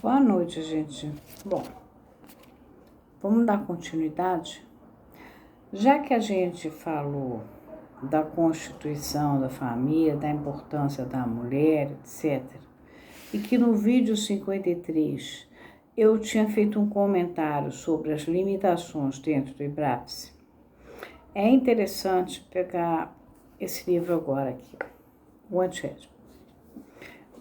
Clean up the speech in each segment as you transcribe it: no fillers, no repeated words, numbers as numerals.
Boa noite, gente. Bom, vamos dar continuidade? Já que a gente falou da constituição da família, da importância da mulher, etc., e que no vídeo 53 eu tinha feito um comentário sobre as limitações dentro do IBRAPSE, é interessante pegar esse livro agora aqui, o Antiédipo.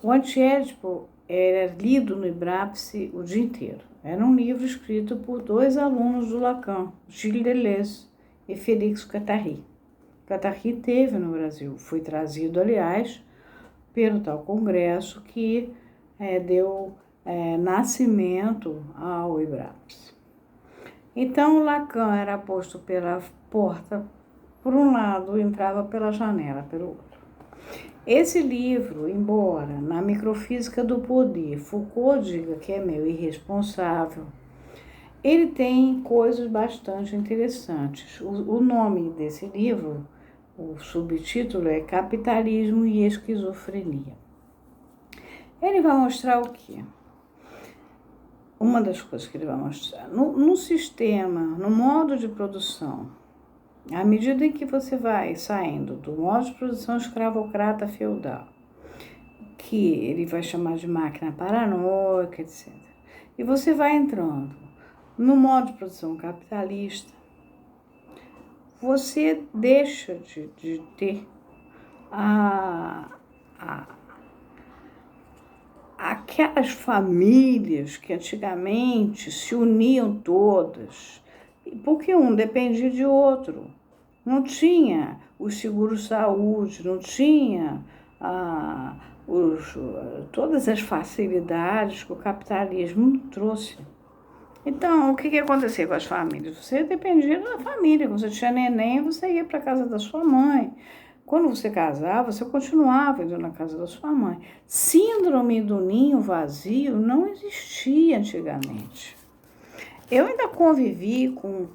O Antiédipo era lido no IBRAPSE o dia inteiro. Era um livro escrito por dois alunos do Lacan, Gilles Deleuze e Félix Guattari. Guattari teve no Brasil, foi trazido, aliás, pelo tal congresso que deu nascimento ao IBRAPSE. Então, o Lacan era posto pela porta, por um lado, entrava pela janela, pelo outro. Esse livro, embora na microfísica do poder Foucault diga que é meio irresponsável, ele tem coisas bastante interessantes. O nome desse livro, o subtítulo é Capitalismo e Esquizofrenia. Ele vai mostrar o quê? Uma das coisas que ele vai mostrar, no sistema, no modo de produção, à medida em que você vai saindo do modo de produção escravocrata feudal, que ele vai chamar de máquina paranoica, etc., e você vai entrando no modo de produção capitalista, você deixa de ter aquelas famílias que antigamente se uniam todas, porque um dependia de outro. Não tinha o seguro-saúde, não tinha todas as facilidades que o capitalismo trouxe. Então, o que acontecia com as famílias? Você dependia da família. Quando você tinha neném, você ia para a casa da sua mãe. Quando você casava, você continuava indo na casa da sua mãe. Síndrome do ninho vazio não existia antigamente. Eu ainda convivi com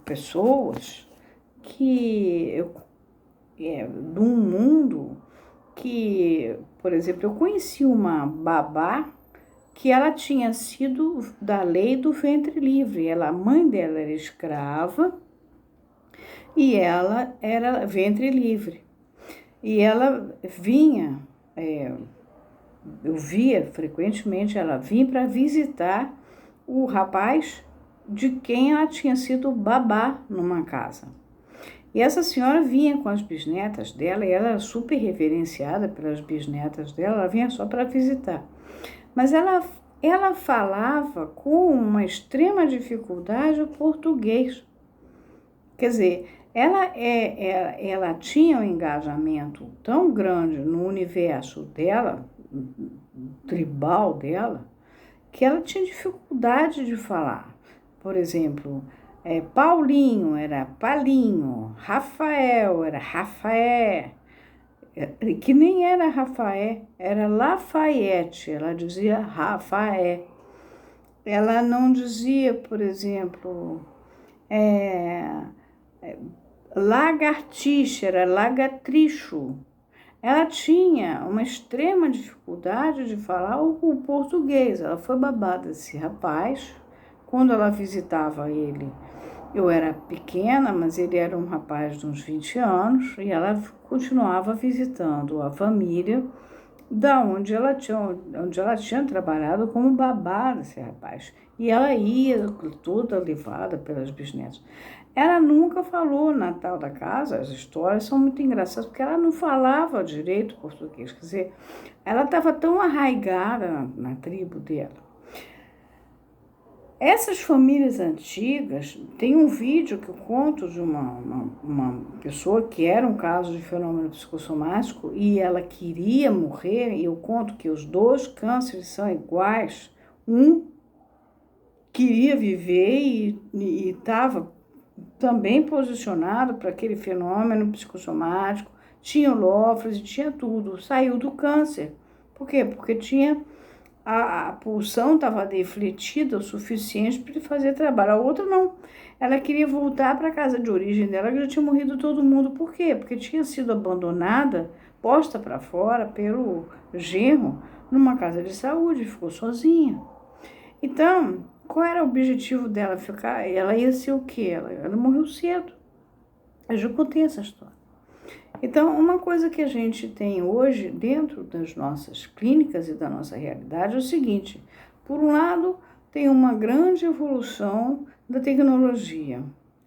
pessoas de um mundo que, por exemplo, eu conheci uma babá que ela tinha sido da lei do ventre livre. A mãe dela era escrava e ela era ventre livre. E ela vinha, eu via frequentemente, ela vinha para visitar o rapaz de quem ela tinha sido babá numa casa. E essa senhora vinha com as bisnetas dela, e ela era super reverenciada pelas bisnetas dela, ela vinha só para visitar. Mas ela falava com uma extrema dificuldade o português. Quer dizer, ela tinha um engajamento tão grande no universo dela, tribal dela, que ela tinha dificuldade de falar. Por exemplo, Paulinho era Palinho, Rafael era Rafaé, que nem era Rafaé, era Lafayette, ela dizia Rafaé. Ela não dizia, por exemplo, lagartixa, era lagatricho. Ela tinha uma extrema dificuldade de falar o português. Ela foi babada desse rapaz. Quando ela visitava ele, eu era pequena, mas ele era um rapaz de uns 20 anos, e ela continuava visitando a família onde ela tinha trabalhado como babá desse rapaz. E ela ia toda levada pelas bisnetas. Ela nunca falou na tal da casa, as histórias são muito engraçadas, porque ela não falava direito português, quer dizer, ela estava tão arraigada na tribo dela. Essas famílias antigas, tem um vídeo que eu conto de uma pessoa que era um caso de fenômeno psicossomático e ela queria morrer, e eu conto que os dois cânceres são iguais. Um queria viver e estava também posicionado para aquele fenômeno psicossomático, tinha lófres, tinha tudo, saiu do câncer. Por quê? Porque a pulsão estava defletida o suficiente para ele fazer trabalho. A outra não. Ela queria voltar para a casa de origem dela, que já tinha morrido todo mundo. Por quê? Porque tinha sido abandonada, posta para fora pelo genro, numa casa de saúde, ficou sozinha. Então, qual era o objetivo dela ficar? Ela ia ser o quê? Ela morreu cedo. Eu já contei essa história. Então, uma coisa que a gente tem hoje dentro das nossas clínicas e da nossa realidade é o seguinte: por um lado, tem uma grande evolução da tecnologia,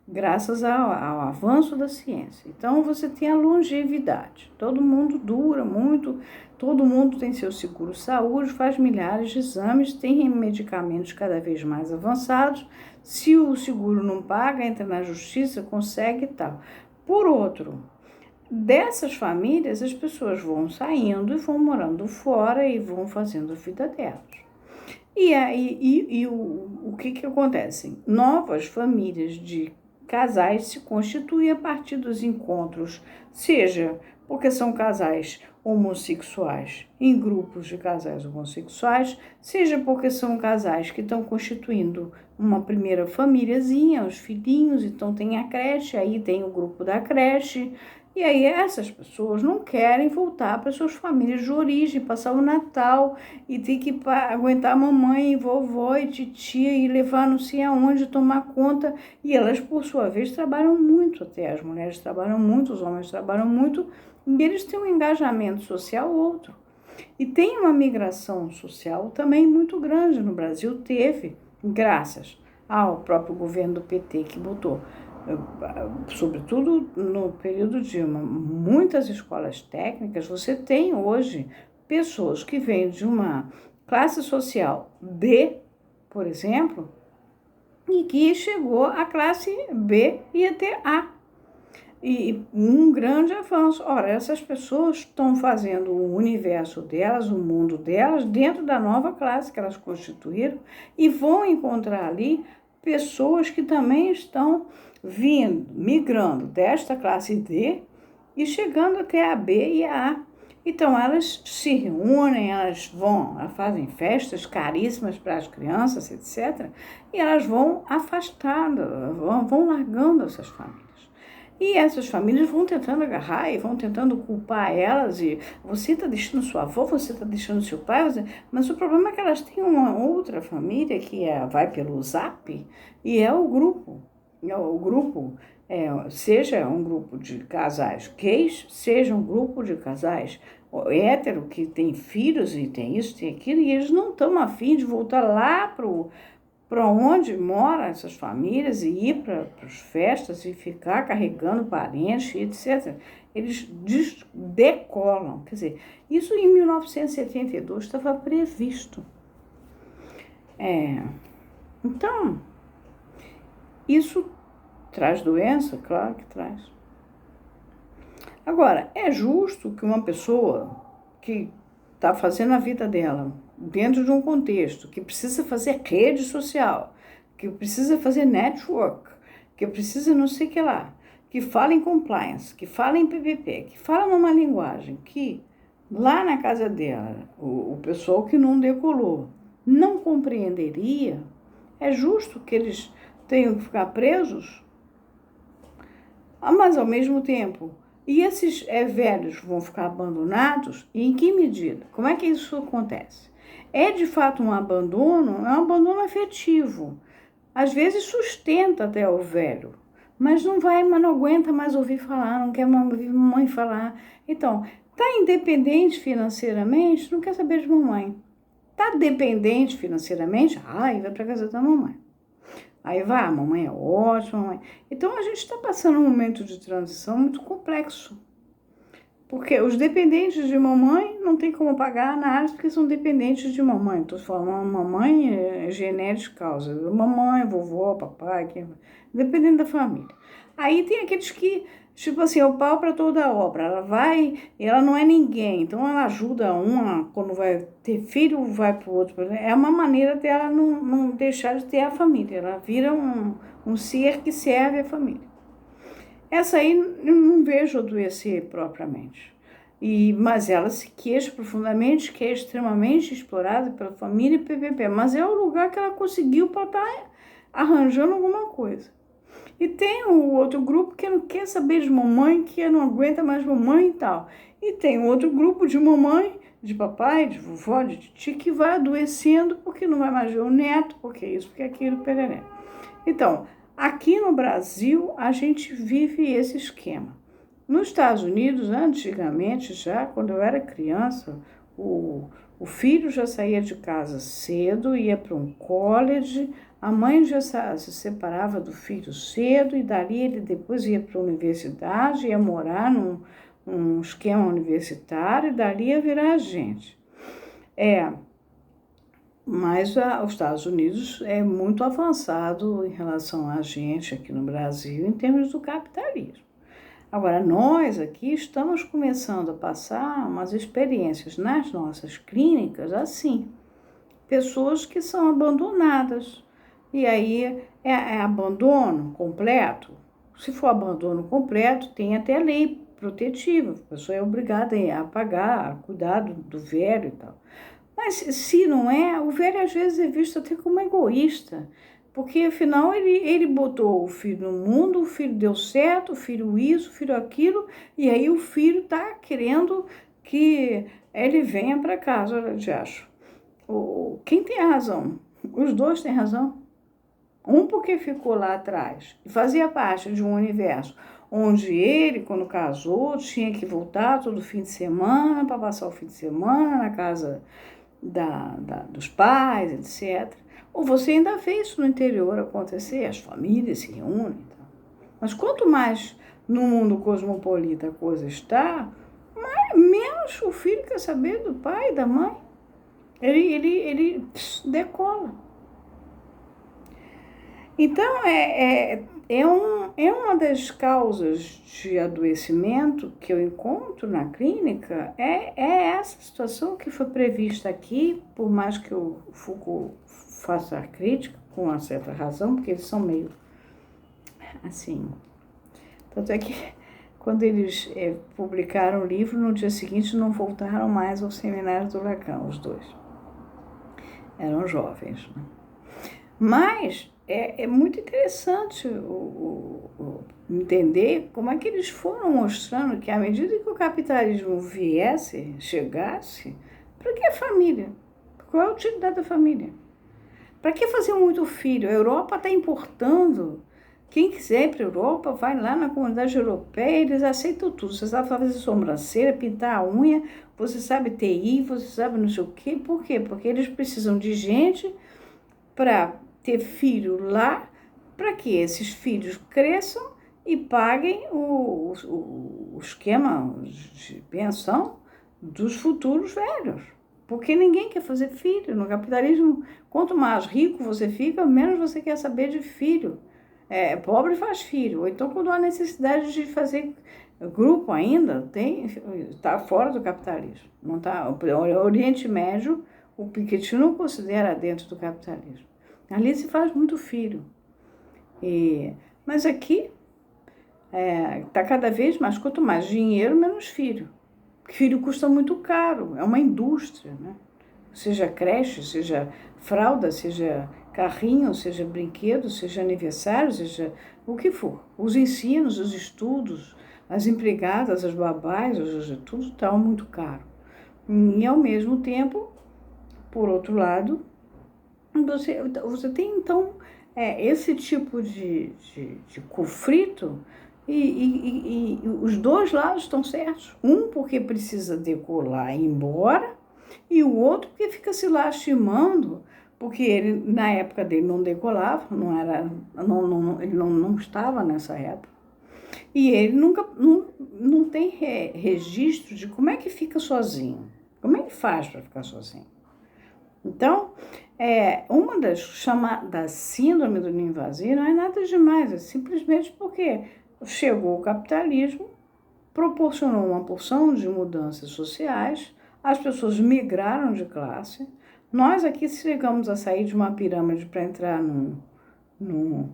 graças ao avanço da ciência. Então, você tem a longevidade. Todo mundo dura muito, todo mundo tem seu seguro-saúde, faz milhares de exames, tem medicamentos cada vez mais avançados. Se o seguro não paga, entra na justiça, consegue e tal. Por outro, dessas famílias, as pessoas vão saindo e vão morando fora e vão fazendo a vida delas. E o que acontece? Novas famílias de casais se constituem a partir dos encontros, seja porque são casais homossexuais em grupos de casais homossexuais, seja porque são casais que estão constituindo uma primeira famíliazinha, os filhinhos, então tem a creche, aí tem o grupo da creche. E aí essas pessoas não querem voltar para suas famílias de origem, passar o Natal e ter que aguentar mamãe, e vovó e titia e levar não sei aonde, tomar conta. E elas, por sua vez, trabalham muito até. As mulheres trabalham muito, os homens trabalham muito, e eles têm um engajamento social outro. E tem uma migração social também muito grande no Brasil, teve, graças ao próprio governo do PT que botou, sobretudo no período Dilma, muitas escolas técnicas, você tem hoje pessoas que vêm de uma classe social D, por exemplo, e que chegou à classe B e até A. E um grande avanço. Ora, essas pessoas estão fazendo o universo delas, o mundo delas, dentro da nova classe que elas constituíram e vão encontrar ali pessoas que também estão vindo, migrando desta classe D e chegando até a B e a A. Então, elas se reúnem, elas fazem festas caríssimas para as crianças, etc. E elas vão afastando, vão largando essas famílias. E essas famílias vão tentando agarrar e vão tentando culpar elas. E você está deixando sua avó, você está deixando seu pai. Mas o problema é que elas têm uma outra família que vai pelo Zap e é o grupo. Seja um grupo de casais gays, seja um grupo de casais hétero que tem filhos e tem isso, tem aquilo. E eles não estão a fim de voltar lá para onde moram essas famílias e ir para as festas e ficar carregando parentes, etc. Eles decolam. Quer dizer, isso em 1972 estava previsto. Então, isso traz doença? Claro que traz. Agora, é justo que uma pessoa que está fazendo a vida dela dentro de um contexto, que precisa fazer rede social, que precisa fazer network, que precisa não sei o que lá, que fala em compliance, que fala em PPP, que fala numa linguagem que lá na casa dela, o pessoal que não decolou não compreenderia, é justo que eles tenham que ficar presos? Mas, ao mesmo tempo, e esses velhos vão ficar abandonados? E em que medida? Como é que isso acontece? É de fato um abandono? É um abandono afetivo. Às vezes sustenta até o velho, mas não aguenta mais ouvir falar, não quer mais ouvir mamãe falar. Então, está independente financeiramente, não quer saber de mamãe. Está dependente financeiramente? Vai para casa da mamãe. Aí vai, a mamãe é ótima. Mamãe. Então, a gente está passando um momento de transição muito complexo. Porque os dependentes de mamãe não tem como pagar nada porque são dependentes de mamãe. Estou falando mamãe genérica causa. Mamãe, vovó, papai, dependendo da família. Aí tem aqueles que, tipo assim, é o pau para toda a obra. Ela vai, ela não é ninguém. Então ela ajuda uma, quando vai ter filho, vai para o outro. É uma maneira dela não deixar de ter a família. Ela vira um ser que serve a família. Essa aí eu não vejo adoecer propriamente. Mas ela se queixa profundamente, que é extremamente explorada pela família e PPP. Mas é o lugar que ela conseguiu para estar arranjando alguma coisa. E tem o outro grupo que não quer saber de mamãe, que não aguenta mais mamãe e tal. E tem outro grupo de mamãe, de papai, de vovó, de tio, que vai adoecendo porque não vai mais ver o neto, porque isso, porque aquilo, pereré. Então, aqui no Brasil, a gente vive esse esquema. Nos Estados Unidos, antigamente, já quando eu era criança, o filho já saía de casa cedo, ia para um college, a mãe já se separava do filho cedo e dali ele depois ia para a universidade, ia morar num esquema universitário e dali ia virar agente. Mas os Estados Unidos é muito avançado em relação a gente aqui no Brasil em termos do capitalismo. Agora, nós aqui estamos começando a passar umas experiências nas nossas clínicas assim, pessoas que são abandonadas. E aí é abandono completo? Se for abandono completo, tem até lei protetiva, a pessoa é obrigada a pagar, a cuidar do velho e tal. Mas se não é, o velho às vezes é visto até como egoísta, porque afinal ele botou o filho no mundo, o filho deu certo, o filho isso, o filho aquilo, e aí o filho está querendo que ele venha para casa, eu acho. Quem tem a razão? Os dois têm razão. Um porque ficou lá atrás e fazia parte de um universo onde ele, quando casou, tinha que voltar todo fim de semana para passar o fim de semana na casa dos pais, etc. Ou você ainda vê isso no interior acontecer, as famílias se reúnem. Mas quanto mais no mundo cosmopolita a coisa está, menos o filho quer saber do pai e da mãe. Ele decola. Então, é uma das causas de adoecimento que eu encontro na clínica, é essa situação que foi prevista aqui, por mais que o Foucault faça a crítica, com uma certa razão, porque eles são meio assim. Tanto é que quando eles publicaram o livro, no dia seguinte não voltaram mais ao seminário do Lacan, os dois. Eram jovens, né? Mas é muito interessante entender como é que eles foram mostrando que à medida que o capitalismo chegasse, para que a família? Qual é a utilidade da família? Para que fazer muito filho? A Europa está importando. Quem quiser ir para a Europa, vai lá na comunidade europeia, eles aceitam tudo. Você sabe fazer sobrancelha, pintar a unha, você sabe TI, você sabe não sei o quê. Por quê? Porque eles precisam de gente para ter filho lá, para que esses filhos cresçam e paguem o esquema de pensão dos futuros velhos. Porque ninguém quer fazer filho. No capitalismo, quanto mais rico você fica, menos você quer saber de filho. Pobre faz filho. Ou então, quando há necessidade de fazer grupo ainda, está fora do capitalismo. Não tá, o Oriente Médio, o Piketty não considera dentro do capitalismo. Ali se faz muito filho. Mas aqui está cada vez mais, quanto mais dinheiro, menos filho. Porque filho custa muito caro, é uma indústria, né? Seja creche, seja fralda, seja carrinho, seja brinquedo, seja aniversário, seja o que for. Os ensinos, os estudos, as empregadas, as babás, tudo está muito caro. E ao mesmo tempo, por outro lado, você tem, então, esse tipo de conflito e os dois lados estão certos. Um porque precisa decolar e ir embora, e o outro porque fica se lastimando, porque ele, na época dele, não decolava, ele não estava nessa época. E ele não tem registro de como é que fica sozinho. Como é que faz para ficar sozinho? Então, uma da síndrome do ninho vazio não é nada demais, é simplesmente porque chegou o capitalismo, proporcionou uma porção de mudanças sociais, as pessoas migraram de classe. Nós aqui chegamos a sair de uma pirâmide para entrar num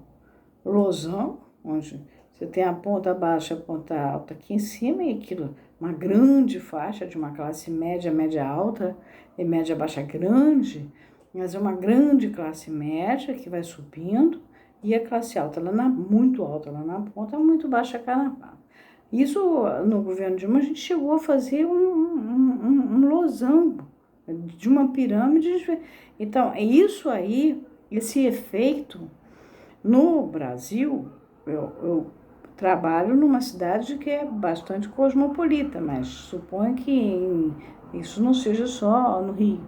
losão, onde você tem a ponta baixa e a ponta alta aqui em cima, e aquilo, uma grande faixa de uma classe média, média alta e média baixa grande, mas é uma grande classe média que vai subindo, e a classe alta, muito alta lá na ponta, muito baixa cá na ponta. Isso, no governo Dilma, a gente chegou a fazer um losango de uma pirâmide. Então, é isso aí, esse efeito. No Brasil, eu trabalho numa cidade que é bastante cosmopolita, mas suponho que isso não seja só no Rio.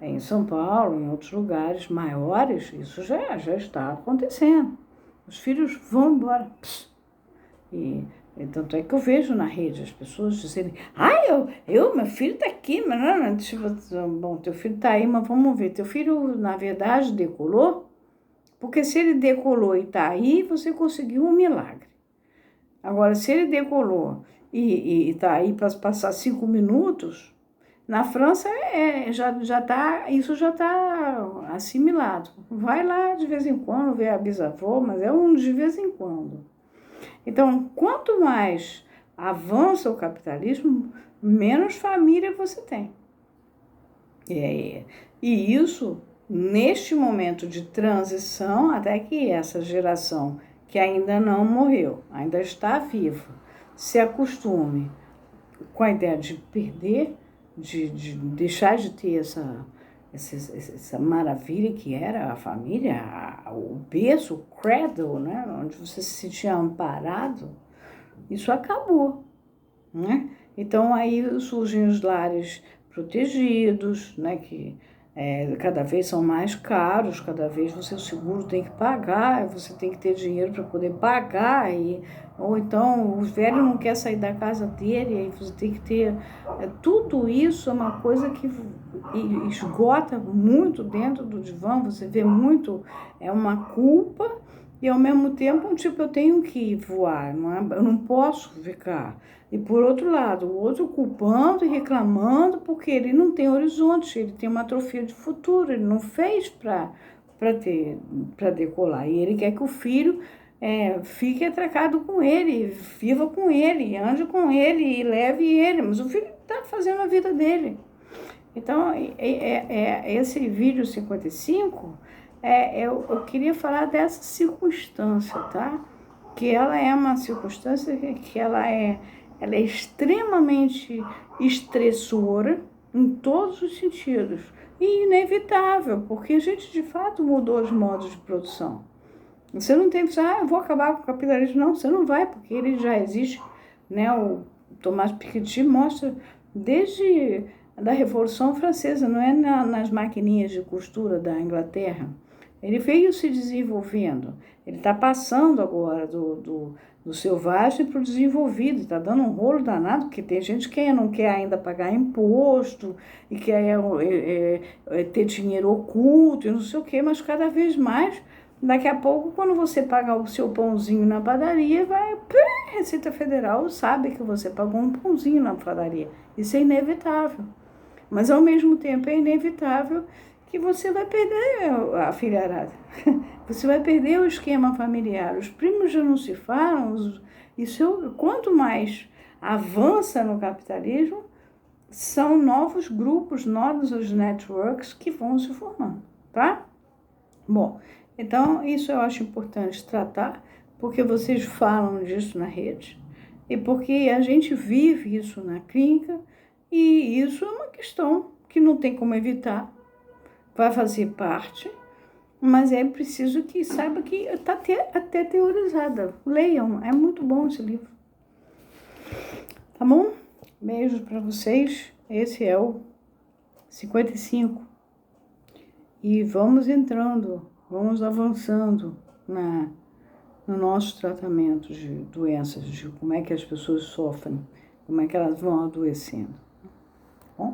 Em São Paulo, em outros lugares maiores, isso já está acontecendo. Os filhos vão embora. E tanto é que eu vejo na rede as pessoas dizerem: meu filho está aqui, mas não, bom, teu filho está aí, mas vamos ver. Teu filho, na verdade, decolou? Porque se ele decolou e está aí, você conseguiu um milagre. Agora, se ele decolou e está aí para passar 5 minutos, na França isso já está assimilado. Vai lá de vez em quando ver a bisavó, mas é um de vez em quando. Então, quanto mais avança o capitalismo, menos família você tem. E isso, neste momento de transição, até que essa geração que ainda não morreu, ainda está viva, se acostume com a ideia de perder, de deixar de ter essa maravilha que era a família, o berço, o cradle, né, onde você se sentia amparado, isso acabou, né? Então aí surgem os lares protegidos, né, que cada vez são mais caros, cada vez o seguro tem que pagar, você tem que ter dinheiro para poder pagar, ou então o velho não quer sair da casa dele, aí você tem que ter... tudo isso é uma coisa que esgota muito dentro do divã, você vê muito, é uma culpa, e ao mesmo tempo, eu tenho que voar, eu não posso ficar. E por outro lado, o outro culpando e reclamando porque ele não tem horizonte, ele tem uma atrofia de futuro, ele não fez para decolar. E ele quer que o filho fique atracado com ele, viva com ele, ande com ele e leve ele, mas o filho está fazendo a vida dele. Então, esse vídeo 55, eu queria falar dessa circunstância, tá? Que ela é uma circunstância que ela é extremamente estressora em todos os sentidos e inevitável, porque a gente de fato mudou os modos de produção. Você não tem que pensar, eu vou acabar com o capitalismo. Não, você não vai, porque ele já existe, né? O Thomas Piketty mostra desde da Revolução Francesa, não é nas maquininhas de costura da Inglaterra. Ele veio se desenvolvendo, ele está passando agora do selvagem para o desenvolvido, está dando um rolo danado, porque tem gente que não quer ainda pagar imposto, e quer ter dinheiro oculto, e não sei o quê, mas cada vez mais, daqui a pouco, quando você pagar o seu pãozinho na padaria, Receita Federal sabe que você pagou um pãozinho na padaria. Isso é inevitável. Mas, ao mesmo tempo, é inevitável que você vai perder a filharada. Você vai perder o esquema familiar. Os primos já não se falam. Quanto mais avança no capitalismo, são novos grupos, novos networks que vão se formando, tá? Bom, então isso eu acho importante tratar, porque vocês falam disso na rede e porque a gente vive isso na clínica, e isso é uma questão que não tem como evitar, vai fazer parte, mas é preciso que saiba que está até teorizada. Leiam, é muito bom esse livro. Tá bom? Beijos para vocês. Esse é o 55. E vamos entrando, vamos avançando no nosso tratamento de doenças, de como é que as pessoas sofrem, como é que elas vão adoecendo.